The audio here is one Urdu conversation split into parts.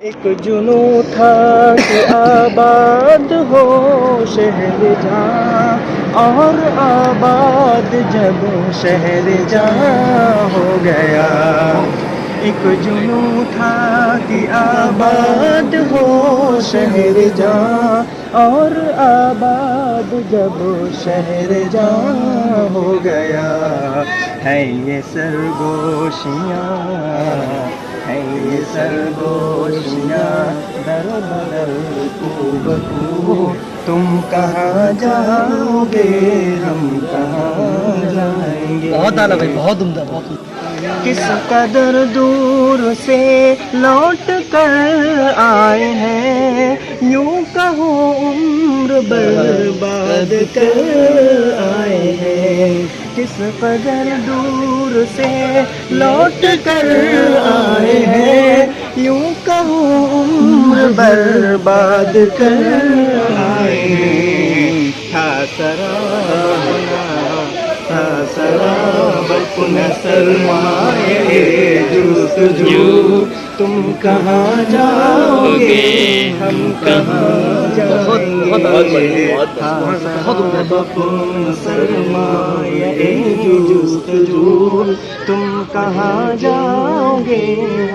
ایک جنو تھا کہ آباد ہو شہر جہاں، اور آباد جب شہر جہاں ہو گیا۔ ایک جنو تھا کہ آباد ہو شہر جہاں، اور آباد جب شہر جہاں ہو گیا۔ ہے یہ سرگوشیاں، ہے یہ سرگوشیاں، در بدر کو بکو، تم کہاں جاؤ گے ہم کہاں جائیں گے۔ بہت اعلیٰ بھائی، بہت عمدہ، بہت عمدہ۔ کس قدر دور سے لوٹ کر آئے ہیں، یوں کہو عمر برباد کر آئے ہیں۔ کس قدر دور سے لوٹ کر آئے ہیں، یوں کہو عمر برباد کر آئے ہیں۔ تھا سراہنا، تھا سراب کن سرمایہ جستجو، تم کہاں جاؤ گے ہم کہاں جائیں گے۔ تھا سراب کن سرمایہ جستجو، تم کہاں جاؤ گے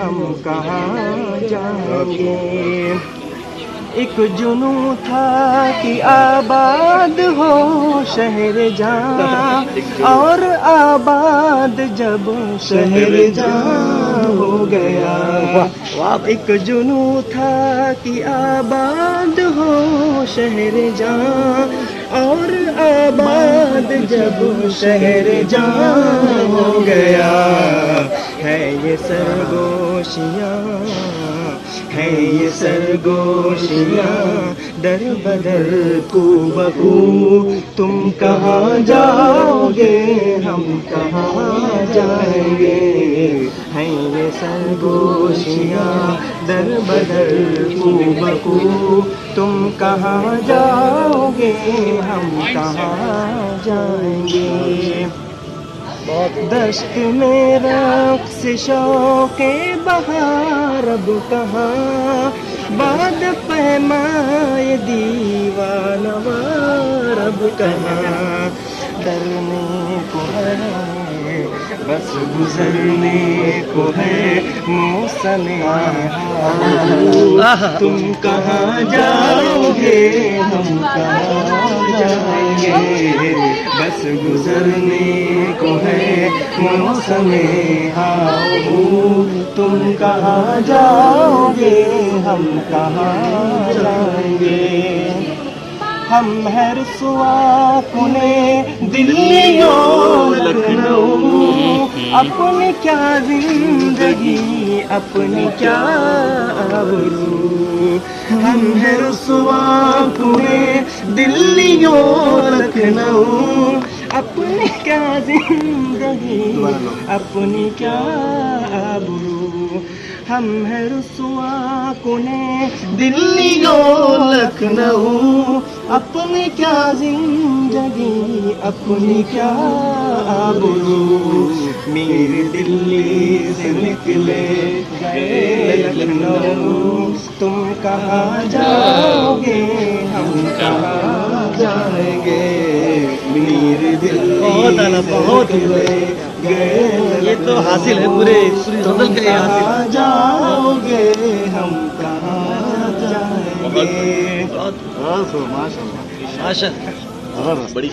ہم کہاں جائیں گے۔ ایک جنو تھا کہ آباد ہو شہر جہاں، اور آباد جب شہر جہاں ہو گیا۔ ایک جنو تھا کہ آباد ہو شہر جہاں، اور آباد جب شہر جہاں ہو گیا۔ ہے یہ سرگوشیاں، ہے یہ سرگوشیاں، در بدر کو بکو، تم کہاں جاؤ گے ہم کہاں جائیں گے۔ ہے یہ سرگوشیاں، در بدر کو بکو، تم کہاں جاؤ گے ہم کہاں جائیں گے۔ دشت میں رقص شوق بہار اب کہاں، باد پیمائے دیوان وار اب کہاں۔ ڈرنے کو ہے بس گزرنے کو ہے موسم ہار، تم کہاں جاؤ گے ہم کہاں جائیں گے۔ بس گزرنے کو ہے موسم ہار، تم کہاں جاؤ گے ہم کہاں جائیں گے۔ ہم ہے رسوا کنے دلی و لکھنؤ، اپنی کیا زندگی اپنی کیا آبرو۔ ہم ہے رسوا کنے دلی و لکھنؤ، اپنی کیا زندگی اپنی کیا آبرو۔ ہم ہے رسوا کنے دلی و لکھنؤ، اپنی کیا زندگی اپنی کیا آبرو۔ میرے دلی سے نکلے گئے لکھنؤ، تم کہاں جاؤ گے ہم کہاں جائیں گے۔ میرے دلی بہت نکلے گئے، یہ تو حاصل ہے پوری ٹوٹل کا، یہ حاصل کہاں جاؤ گے ہم کہاں جائیں گے۔ ماشاء اللہ، بڑی